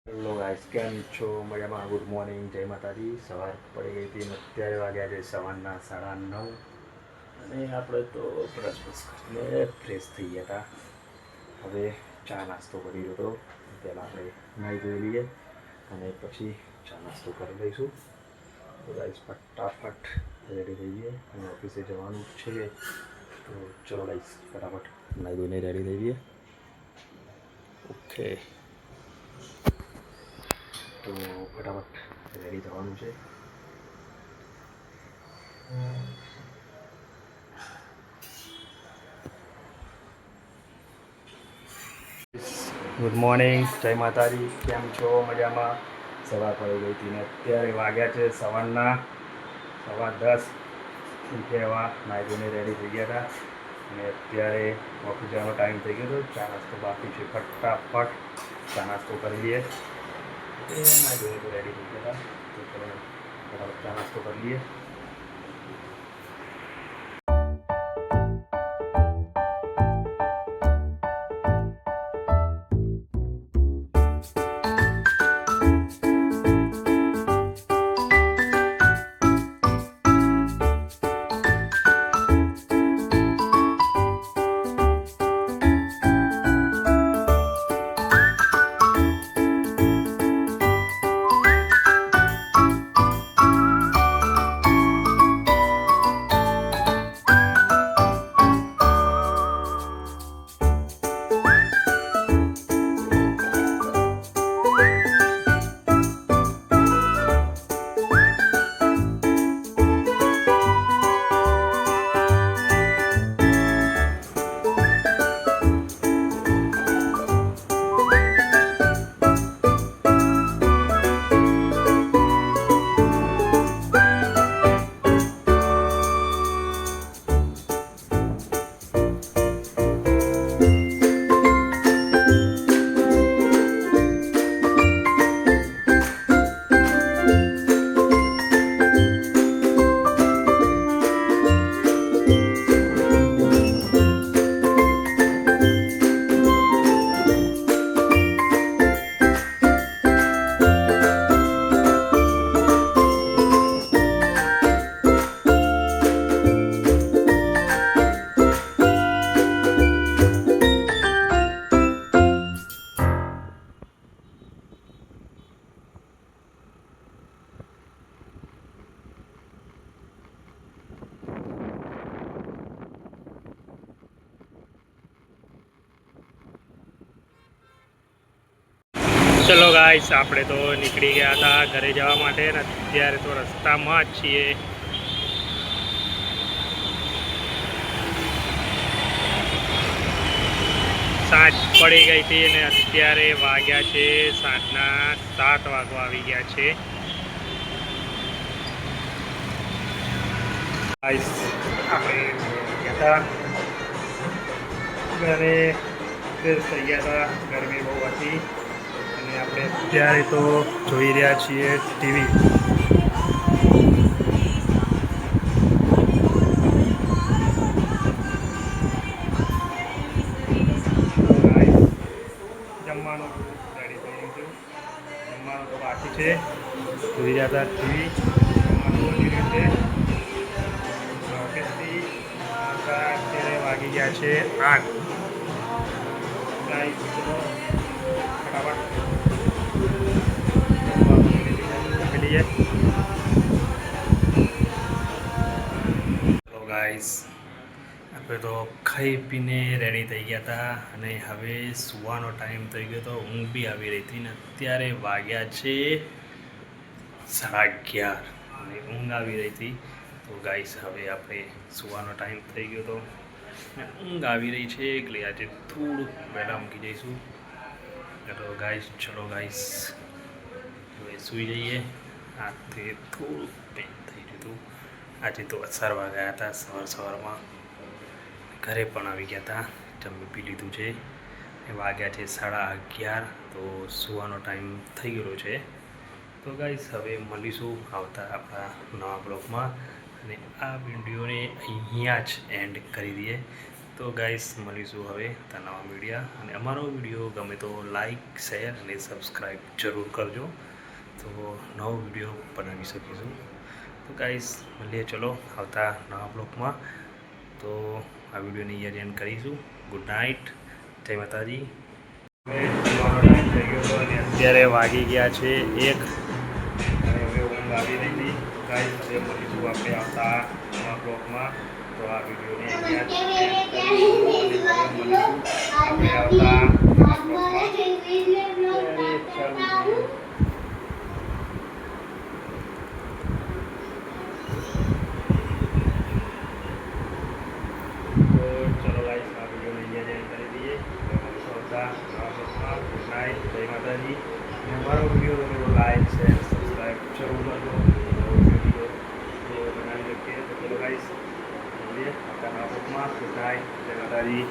Hello guys, કેમ છો? મજામાં? ગુડ મોર્નિંગ, જય માતાજી. સવાર પડી ગઈ હતી અને અત્યારે વાગ્યા છે સવારના 9:30 અને આપણે તો બ્રશ કરીને ફ્રેશ થઈ ગયા હતા. હવે ચા નાસ્તો કરી લીધો. પહેલાં આપણે નાહી ધોઈ લઈએ અને પછી ચા નાસ્તો કરી લઈશું. તો ગાઈસ ફટાફટ રેડી થઈ જઈએ અને ઓફિસે જવાનું છે. તો ચલો ગાઈસ ફટાફટ નાહી ધોઈને રેડી થઈ જઈએ. ઓકે, તો ફટાફટ રેડી થવાનું છે. ગુડ મોર્નિંગ, જય માતાજી. કેમ છો? મજામાં? સવાર પડી ગઈ હતી ને અત્યારે વાગ્યા છે સવારના 10:15. એવા નાહી ધોઈને રેડી થઈ ગયા હતા અને અત્યારે ઓફિસ જવાનો ટાઈમ થઈ ગયો હતો. ચા નાસ્તો બાકી છે, ફટાફટ ચા નાસ્તો કરી લઈએ. એ નાહી ધોઈને રેડી થઈ ગયા હતા, તો ચલો ફટાફટ ચા નાસ્તો કરી લઈએ. ચલો ગાઈસ, આપણે તો નીકળી ગયા હતા ઘરે જવા માટે ને અત્યારે તો રસ્તામાં જ છીએ. સાંજ પડી ગઈ હતી અને અત્યારે વાગ્યા છે સાંજના 7 વાગવા આવી ગયા છે. ગાઈસ, આપણે ગયા હતા ઘરે, ફ્રેશ થઈ ગયા હતા. ગરમી બહુ હતી અને આપણે અત્યારે તો જોઈ રહ્યા છીએ ટીવી. જમવાનું રેડી થઈ ગયું હતું, જમવાનું તો બાકી છે. જોઈ રહ્યા હતા ટીવી. જમવાનું બની રહ્યું છે. ઓફિસથી અત્યારે વાગી ગયા છે 8. તો ગાઈસ, આપણે તો ખાઈ પીને રેડી થઈ ગયા હતા અને હવે સૂવાનો ટાઈમ થઈ ગયો તો ઊંઘ બી આવી રહી હતી ને અત્યારે વાગ્યા છે 11:30 અને ઊંઘ આવી રહી હતી. તો ગાઈસ, હવે આપણે સૂવાનો ટાઈમ થઈ ગયો તો ઊંઘ આવી રહી છે એટલે આજે થોડુંક વહેલા મૂકી જઈશું. તો ગાઈસ, ચલો ગાઈસ, હવે સૂઈ જઈએ. આથી થોડુંક પેન થઈ ગયું હતું. આજે તો અસારવા ગયા હતા સવારમાં. ઘરે પણ આવી ગયા હતા, જમી પી લીધું છે. વાગ્યા છે 11:30. તો સૂવાનો ટાઈમ થઈ ગયો છે. તો ગાઈસ, હવે મળીશું આવતા આપણા નવા બ્લોગમાં અને આ વિડીયોને અહીંયા જ એન્ડ કરી દઈએ. તો ગાઈસ મળીશું હવે નવા વિડીયા, અને અમારો વિડીયો ગમે તો લાઈક, શેર અને સબસ્ક્રાઈબ જરૂર કરજો, તો નવો વિડીયો બનાવી શકીશું. તો ગાઈસ મળીએ, ચલો આવતા નવા બ્લોગમાં. તો આ વિડીયોને અહીંયા એન્ડ કરીશું. ગુડ નાઇટ, જય માતાજી. થઈ ગયો હતો અને અત્યારે વાગી ગયા છે 1, અને હવે ઊંઘ આવી રહી હતી. ગાઈસ હવે મળીશું આપણે આવતા નવા બ્લોગમાં. તો આ વિડીયોને અહીંયા આપણે આવતા નવા બ્લોગમાં. ચલો ગાઈસ આ વિડીયોને અહીંયા એન્ડ કરી દઈએ. ગુડ નાઇટ, જય માતાજી. અને અમારો વિડીયો તમે લાઈક, શેર, સબસ્ક્રાઈબ જરૂર કરજો, નવો વિડીયો બનાવી શકીએ. તો ચલો ગાઈસ મળીએ આવતા નવા બ્લોગમાં. ગુડ નાઇટ, જય માતાજી.